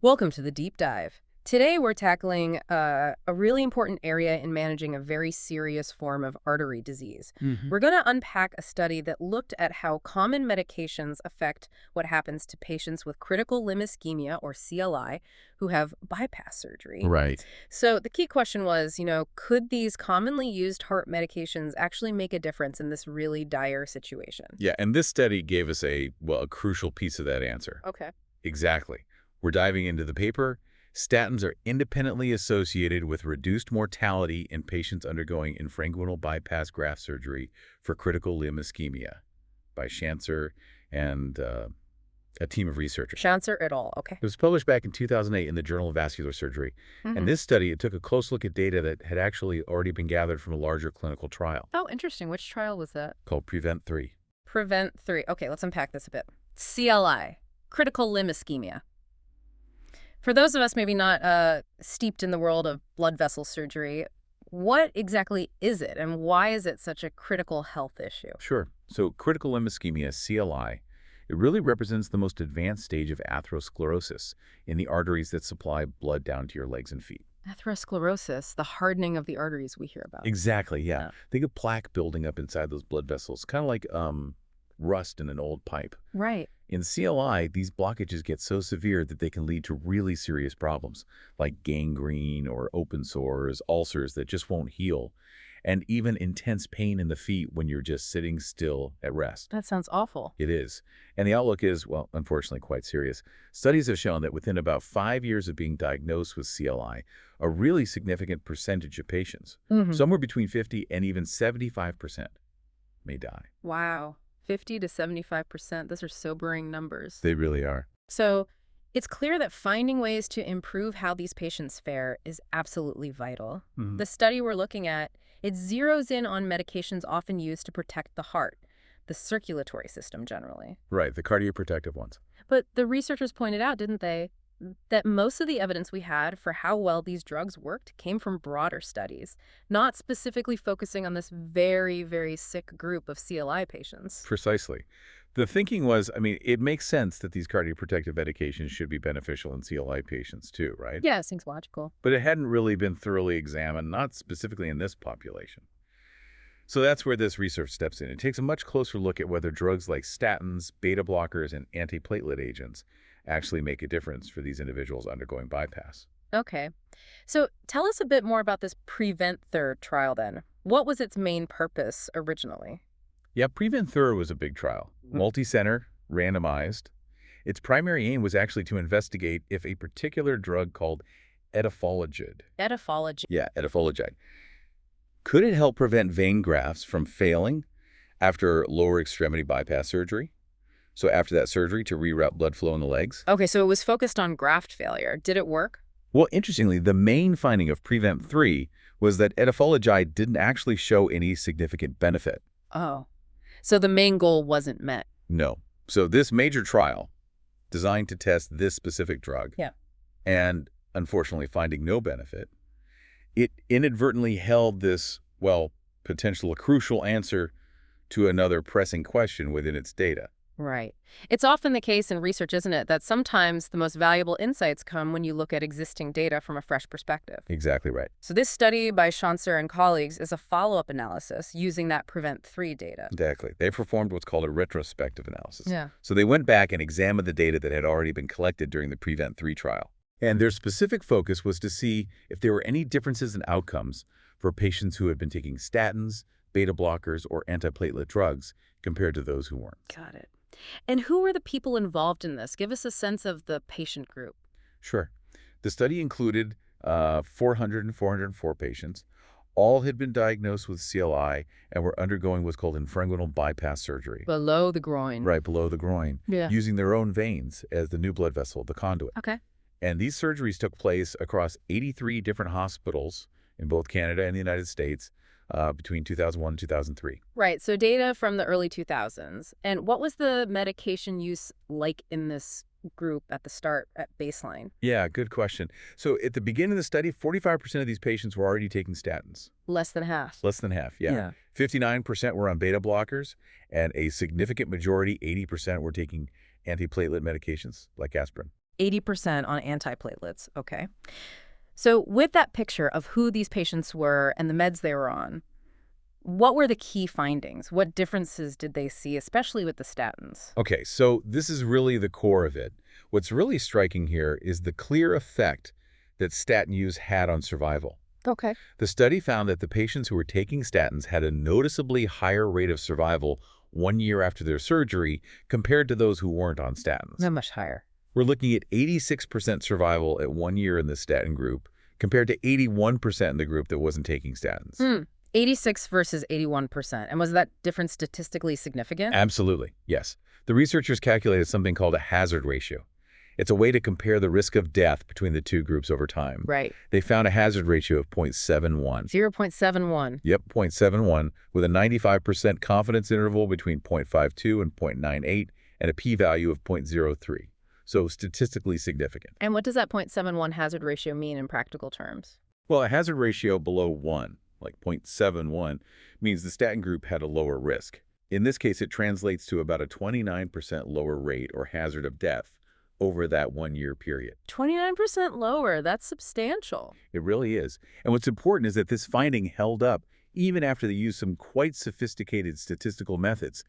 Welcome to the deep dive. Today we're tackling a really important area in managing a very serious form of artery disease. hmm We're going to unpack a study that looked at how common medications affect what happens to patients with critical limb ischemia, or CLI, who have bypass surgery. Right. So the key question was, could these commonly used heart medications actually make a difference in this really dire situation? Yeah, and this study gave us a crucial piece of that answer. Okay. Exactly. We're diving into the paper. Statins are independently associated with reduced mortality in patients undergoing infrainguinal bypass graft surgery for critical limb ischemia by Schanzer and a team of researchers. Schanzer et al. Okay. It was published back in 2008 in the Journal of Vascular Surgery. And hmm this study, it took a close look at data that had actually already been gathered from a larger clinical trial Oh, interesting. Which trial was that? called Prevent 3. Prevent 3. Okay, let's unpack this a bit. CLI, critical limb ischemia. For those of us maybe not steeped in the world of blood vessel surgery, what exactly is it and why is it such a critical health issue? Sure. So critical limb ischemia, CLI, it really represents the most advanced stage of atherosclerosis in the arteries that supply blood down to your legs and feet. Atherosclerosis, the hardening of the arteries we hear about. Exactly, yeah. Yeah. Think of plaque building up inside those blood vessels, kind of like rust in an old pipe. Right. In CLI, these blockages get so severe that they can lead to really serious problems, like gangrene or open sores, ulcers that just won't heal, and even intense pain in the feet when you're just sitting still at rest. That sounds awful. It is. And the outlook is, well, unfortunately quite serious. Studies have shown that within about 5 years of being diagnosed with CLI, a really significant percentage of patients, somewhere between 50 and even 75%, may die. Wow. 50 to 75%. Those are sobering numbers. They really are. So it's clear that finding ways to improve how these patients fare is absolutely vital. Mhm. The study we're looking at, it zeroes in on medications often used to protect the heart, the circulatory system generally. Right, the cardioprotective ones. But the researchers pointed out, didn't they, that most of the evidence we had for how well these drugs worked came from broader studies, not specifically focusing on this very, very sick group of CLI patients. Precisely. The thinking was, I mean, it makes sense that these cardioprotective medications should be beneficial in CLI patients too, right? Yeah, seems logical. But it hadn't really been thoroughly examined, not specifically in this population. So that's where this research steps in. It takes a much closer look at whether drugs like statins, beta blockers, and antiplatelet agents actually make a difference for these individuals undergoing bypass. Okay. So tell us a bit more about this Prevent Third trial then. What was its main purpose originally? Yeah, Prevent Thur was a big trial, multi-center, randomized. Its primary aim was actually to investigate if a particular drug called etifologide, Etifologide. etifologide, could it help prevent vein grafts from failing after lower extremity bypass surgery? So after that surgery to reroute blood flow in the legs? Okay, so it was focused on graft failure. Did it work? Well, interestingly, the main finding of Prevent 3 was that etifologide didn't actually show any significant benefit. Oh. So the main goal wasn't met. No. So this major trial, designed to test this specific drug, Yeah. and unfortunately finding no benefit, it inadvertently held this, well, potential crucial answer to another pressing question within its data. Right. It's often the case in research, isn't it, that sometimes the most valuable insights come when you look at existing data from a fresh perspective. Exactly right. So this study by Schanzer and colleagues is a follow-up analysis using that Prevent 3 data. Exactly. They performed what's called a retrospective analysis. Yeah. So they went back and examined the data that had already been collected during the Prevent 3 trial. And their specific focus was to see if there were any differences in outcomes for patients who had been taking statins, beta blockers, or antiplatelet drugs compared to those who weren't. Got it. And who were the people involved in this? Give us a sense of the patient group. Sure. The study included 400 and 404 patients. All had been diagnosed with CLI and were undergoing what's called infrainguinal bypass surgery. Below the groin. Right below the groin, Yeah. using their own veins as the new blood vessel, the conduit. Okay. And these surgeries took place across 83 different hospitals in both Canada and the United States between 2001 and 2003. Right. So data from the early 2000s. And what was the medication use like in this group at the start, at baseline? Yeah, good question. So at the beginning of the study, 45% of these patients were already taking statins. Less than half. Less than half, yeah. 59% were on beta blockers, and a significant majority, 80%, were taking antiplatelet medications like aspirin. 80% on antiplatelets. Okay. So with that picture of who these patients were and the meds they were on, what were the key findings? What differences did they see, especially with the statins? Okay, so this is really the core of it. What's really striking here is the clear effect that statin use had on survival. Okay. The study found that the patients who were taking statins had a noticeably higher rate of survival 1 year after their surgery compared to those who weren't on statins. Not much higher. We're looking at 86% survival at 1 year in the statin group compared to 81% in the group that wasn't taking statins. 86 versus 81%. And was that difference statistically significant? Absolutely, yes. The researchers calculated something called a hazard ratio. It's a way to compare the risk of death between the two groups over time. Right. They found a hazard ratio of 0.71. 0.71. Yep, 0.71, with a 95% confidence interval between 0.52 and 0.98 and a p-value of 0.03. So statistically significant. And what does that 0.71 hazard ratio mean in practical terms? Well, a hazard ratio below 1, like 0.71, means the statin group had a lower risk. In this case, it translates to about a 29% lower rate or hazard of death over that 1 year period. 29% lower. That's substantial. It really is. And what's important is that this finding held up even after they used some quite sophisticated statistical methods,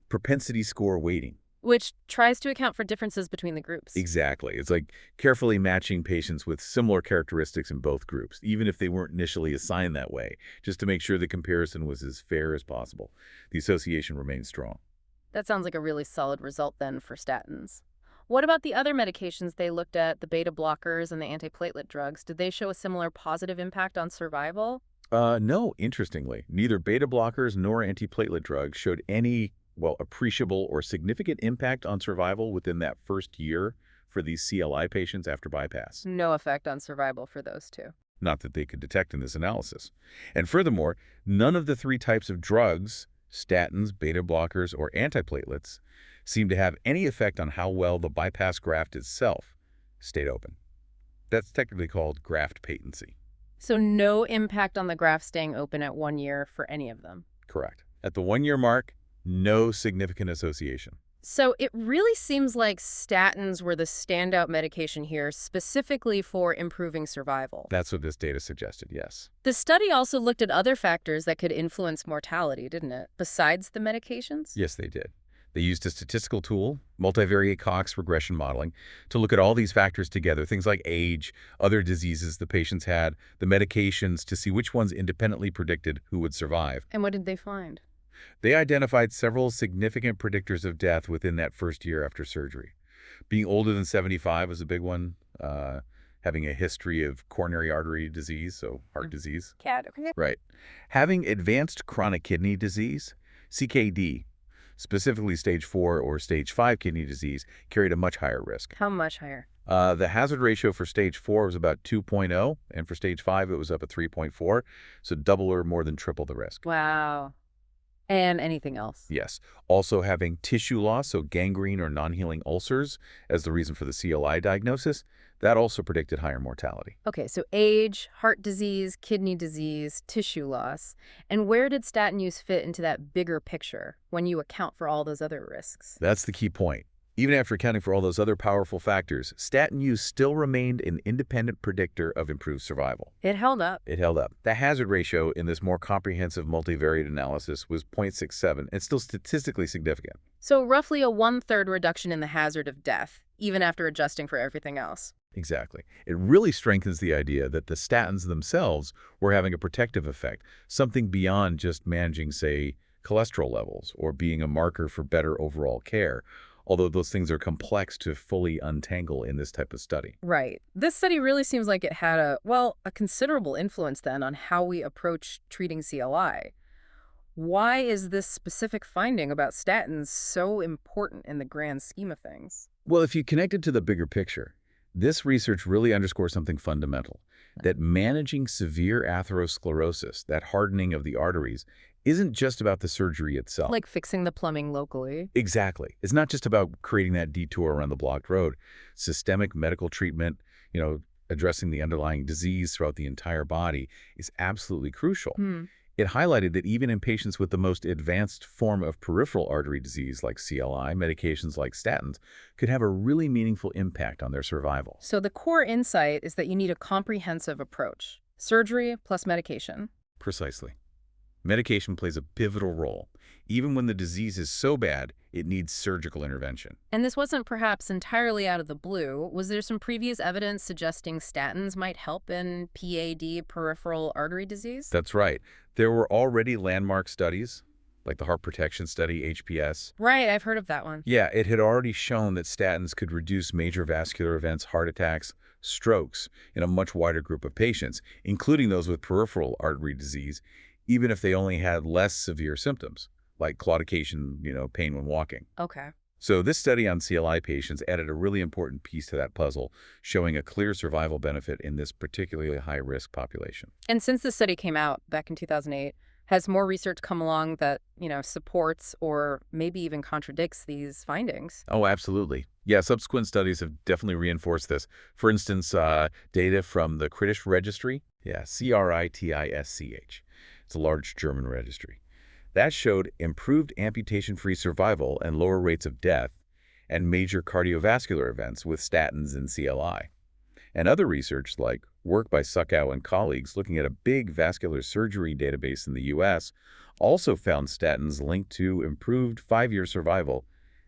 propensity score weighting. Which tries to account for differences between the groups. Exactly. It's like carefully matching patients with similar characteristics in both groups, even if they weren't initially assigned that way, just to make sure the comparison was as fair as possible. The association remains strong. That sounds like a really solid result then for statins. What about the other medications they looked at, the beta blockers and the antiplatelet drugs? Did they show a similar positive impact on survival? No, interestingly, neither beta blockers nor antiplatelet drugs showed any appreciable or significant impact on survival within that first year for these CLI patients after bypass. No effect on survival for those two. Not that they could detect in this analysis. And furthermore, none of the three types of drugs, statins, beta blockers, or antiplatelets, seem to have any effect on how well the bypass graft itself stayed open. That's technically called graft patency. So no impact on the graft staying open at 1 year for any of them? Correct. At the 1 year mark, no significant association. So it really seems like statins were the standout medication here, specifically for improving survival. That's what this data suggested, yes. The study also looked at other factors that could influence mortality, didn't it? Besides the medications? Yes, they did. They used a statistical tool, multivariate Cox regression modeling, to look at all these factors together, things like age, other diseases the patients had, the medications, to see which ones independently predicted who would survive. And what did they find? They identified several significant predictors of death within that first year after surgery. Being older than 75 was a big one, having a history of coronary artery disease, so heart disease. Okay. Right. Having advanced chronic kidney disease, CKD, specifically stage 4 or stage 5 kidney disease, carried a much higher risk. How much higher? The hazard ratio for stage 4 was about 2.0, and for stage 5 it was up at 3.4, so double or more than triple the risk. Wow. And anything else? Yes. Also having tissue loss, so gangrene or non-healing ulcers, as the reason for the CLI diagnosis, that also predicted higher mortality. Okay, so age, heart disease, kidney disease, tissue loss. And where did statin use fit into that bigger picture when you account for all those other risks? That's the key point. Even after accounting for all those other powerful factors, statin use still remained an independent predictor of improved survival. It held up. It held up. The hazard ratio in this more comprehensive multivariate analysis was 0.67 and still statistically significant. So roughly a 1/3 reduction in the hazard of death, even after adjusting for everything else. Exactly. It really strengthens the idea that the statins themselves were having a protective effect, something beyond just managing, say, cholesterol levels or being a marker for better overall care, although those things are complex to fully untangle in this type of study. Right. This study really seems like it had a considerable influence then on how we approach treating CLI. Why is this specific finding about statins so important in the grand scheme of things? Well, if you connect it to the bigger picture, this research really underscores something fundamental, that managing severe atherosclerosis, that hardening of the arteries, isn't just about the surgery itself. Like fixing the plumbing locally? Exactly. It's not just about creating that detour around the blocked road. Systemic medical treatment, addressing the underlying disease throughout the entire body is absolutely crucial. It highlighted that even in patients with the most advanced form of peripheral artery disease like CLI, medications like statins could have a really meaningful impact on their survival. So the core insight is that you need a comprehensive approach. Surgery plus medication. Precisely. Medication plays a pivotal role. Even when the disease is so bad, it needs surgical intervention. And this wasn't perhaps entirely out of the blue. Was there some previous evidence suggesting statins might help in PAD, peripheral artery disease? That's right. There were already landmark studies, like the heart protection study, HPS. Right, I've heard of that one. Yeah, it had already shown that statins could reduce major vascular events, heart attacks, strokes in a much wider group of patients, including those with peripheral artery disease, even if they only had less severe symptoms, like claudication, pain when walking. Okay. So this study on CLI patients added a really important piece to that puzzle, showing a clear survival benefit in this particularly high-risk population. And since the study came out back in 2008, has more research come along that, supports or maybe even contradicts these findings? Oh, absolutely. Yeah, subsequent studies have definitely reinforced this. For instance, data from the Critisch Registry, CRITISCH. It's a large German registry. That showed improved amputation-free survival and lower rates of death and major cardiovascular events with statins and CLI. And other research, like work by Suckow and colleagues looking at a big vascular surgery database in the U.S., also found statins linked to improved 5-year survival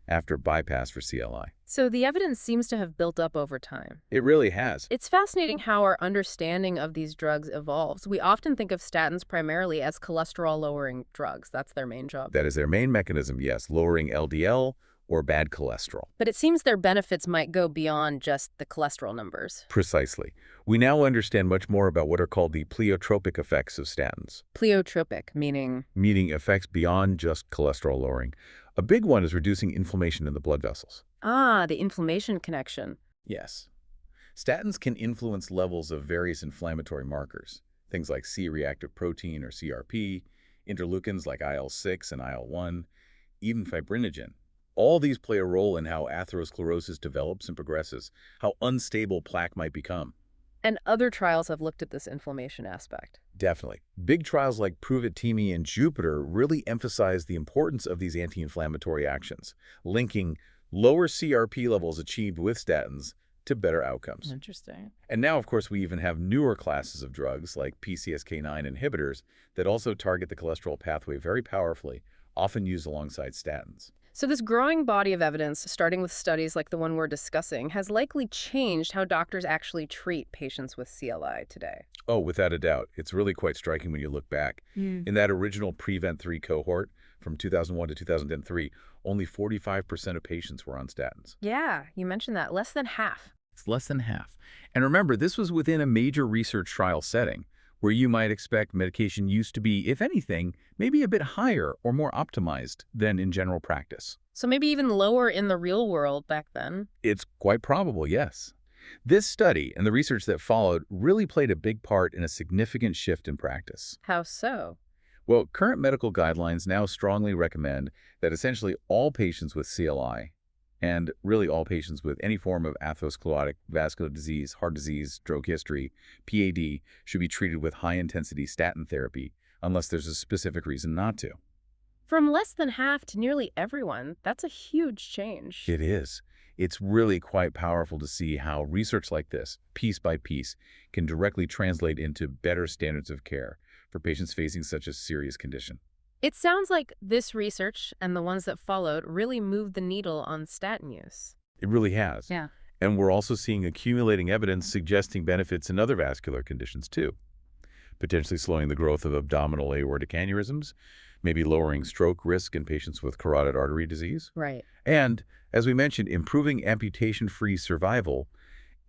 after bypass for CLI. So the evidence seems to have built up over time. It really has. It's fascinating how our understanding of these drugs evolves. We often think of statins primarily as cholesterol-lowering drugs. That's their main job. That is their main mechanism, yes, lowering LDL or bad cholesterol. But it seems their benefits might go beyond just the cholesterol numbers. Precisely. We now understand much more about what are called the pleiotropic effects of statins. Pleiotropic, meaning? Meaning effects beyond just cholesterol lowering. A big one is reducing inflammation in the blood vessels. Ah, the inflammation connection. Yes. Statins can influence levels of various inflammatory markers, things like C-reactive protein or CRP, interleukins like IL-6 and IL-1, even fibrinogen. All these play a role in how atherosclerosis develops and progresses, how unstable plaque might become. And other trials have looked at this inflammation aspect. Definitely. Big trials like Prove-It-Timi and Jupiter really emphasize the importance of these anti-inflammatory actions, linking lower CRP levels achieved with statins to better outcomes. Interesting. And now, of course, we even have newer classes of drugs like PCSK9 inhibitors that also target the cholesterol pathway very powerfully, often used alongside statins. So this growing body of evidence, starting with studies like the one we're discussing, has likely changed how doctors actually treat patients with CLI today. Oh, without a doubt. It's really quite striking when you look back. In that original PREVENT-3 cohort from 2001 to 2003, only 45% of patients were on statins. Yeah, you mentioned that. Less than half. It's less than half. And remember, this was within a major research trial setting, where you might expect medication use to be, if anything, maybe a bit higher or more optimized than in general practice. So maybe even lower in the real world back then. It's quite probable, yes. This study and the research that followed really played a big part in a significant shift in practice. How so? Well, current medical guidelines now strongly recommend that essentially all patients with CLI, and really all patients with any form of atherosclerotic vascular disease, heart disease, stroke history, PAD, should be treated with high-intensity statin therapy unless there's a specific reason not to. From less than half to nearly everyone, that's a huge change. It is. It's really quite powerful to see how research like this, piece by piece, can directly translate into better standards of care for patients facing such a serious condition. It sounds like this research and the ones that followed really moved the needle on statin use. It really has. Yeah. And we're also seeing accumulating evidence suggesting benefits in other vascular conditions too, potentially slowing the growth of abdominal aortic aneurysms, maybe lowering stroke risk in patients with carotid artery disease. Right. And, as we mentioned, improving amputation-free survival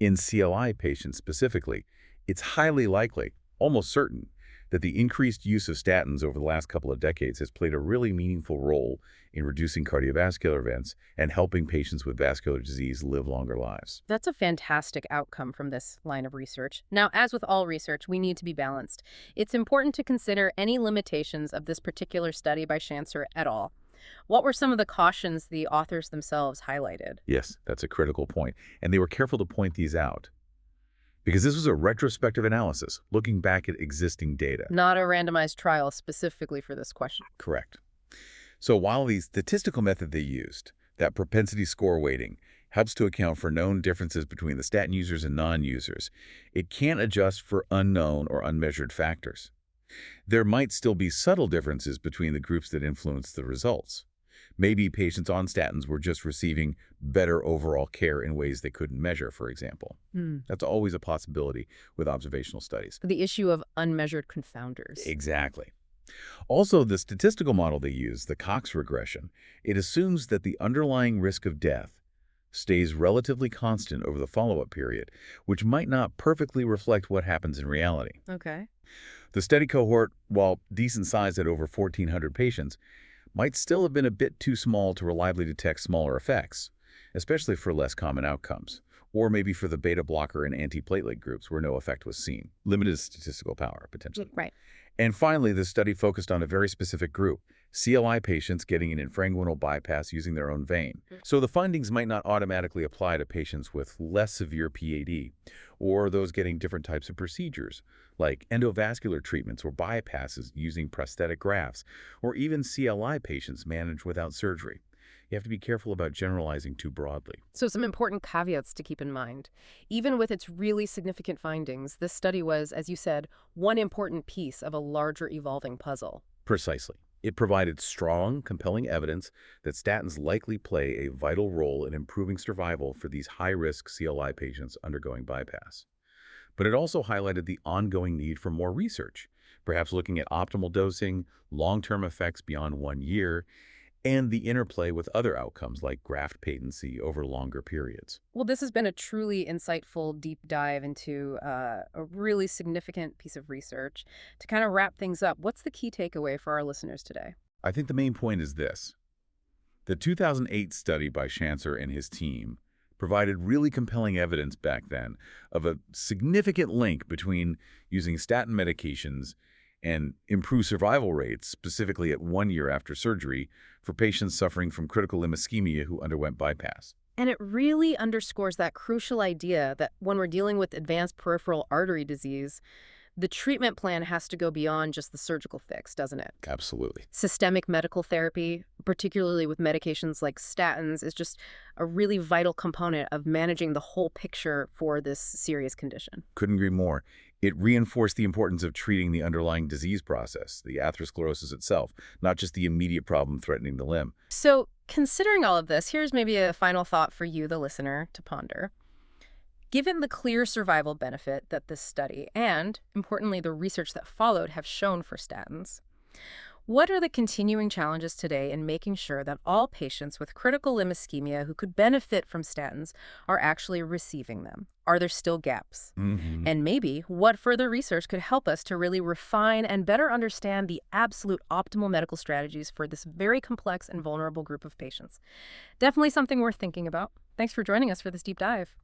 in CLI patients specifically. It's highly likely, almost certain, that the increased use of statins over the last couple of decades has played a really meaningful role in reducing cardiovascular events and helping patients with vascular disease live longer lives. That's a fantastic outcome from this line of research. Now, as with all research, we need to be balanced. It's important to consider any limitations of this particular study by Schanzer et al. What were some of the cautions the authors themselves highlighted? Yes, that's a critical point, and they were careful to point these out. because this was a retrospective analysis looking back at existing data. Not a randomized trial specifically for this question. Correct. So while the statistical method they used, that propensity score weighting, helps to account for known differences between the statin users and non-users, it can't adjust for unknown or unmeasured factors. There might still be subtle differences between the groups that influence the results. Maybe patients on statins were just receiving better overall care in ways they couldn't measure, for example. That's always a possibility with observational studies. The issue of unmeasured confounders. Exactly. Also, the statistical model they use, the Cox regression, it assumes that the underlying risk of death stays relatively constant over the follow-up period, which might not perfectly reflect what happens in reality. Okay. The study cohort, while decent sized at over 1,400 patients, might still have been a bit too small to reliably detect smaller effects, especially for less common outcomes, or maybe for the beta blocker and antiplatelet groups where no effect was seen. Limited statistical power, potentially. Right. And finally, the study focused on a very specific group, CLI patients getting an infrainguinal bypass using their own vein. So the findings might not automatically apply to patients with less severe PAD, or those getting different types of procedures, like endovascular treatments or bypasses using prosthetic grafts, or even CLI patients managed without surgery. You have to be careful about generalizing too broadly. So some important caveats to keep in mind. Even with its really significant findings, this study was, as you said, one important piece of a larger evolving puzzle. Precisely. It provided strong, compelling evidence that statins likely play a vital role in improving survival for these high-risk CLI patients undergoing bypass. But it also highlighted the ongoing need for more research, perhaps looking at optimal dosing, long-term effects beyond 1 year, and the interplay with other outcomes like graft patency over longer periods. Well, this has been a truly insightful deep dive into a really significant piece of research. To kind of wrap things up, what's the key takeaway for our listeners today? I think the main point is this. The 2008 study by Schanzer and his team provided really compelling evidence back then of a significant link between using statin medications and improved survival rates, specifically at 1 year after surgery, for patients suffering from critical limb ischemia who underwent bypass. And it really underscores that crucial idea that when we're dealing with advanced peripheral artery disease, the treatment plan has to go beyond just the surgical fix, doesn't it? Absolutely. Systemic medical therapy, particularly with medications like statins, is just a really vital component of managing the whole picture for this serious condition. Couldn't agree more. It reinforced the importance of treating the underlying disease process, the atherosclerosis itself, not just the immediate problem threatening the limb. So, considering all of this, here's maybe a final thought for you, the listener, to ponder. Given the clear survival benefit that this study and, importantly, the research that followed have shown for statins, what are the continuing challenges today in making sure that all patients with critical limb ischemia who could benefit from statins are actually receiving them? Are there still gaps? And maybe what further research could help us to really refine and better understand the absolute optimal medical strategies for this very complex and vulnerable group of patients? Definitely something worth thinking about. Thanks for joining us for this deep dive.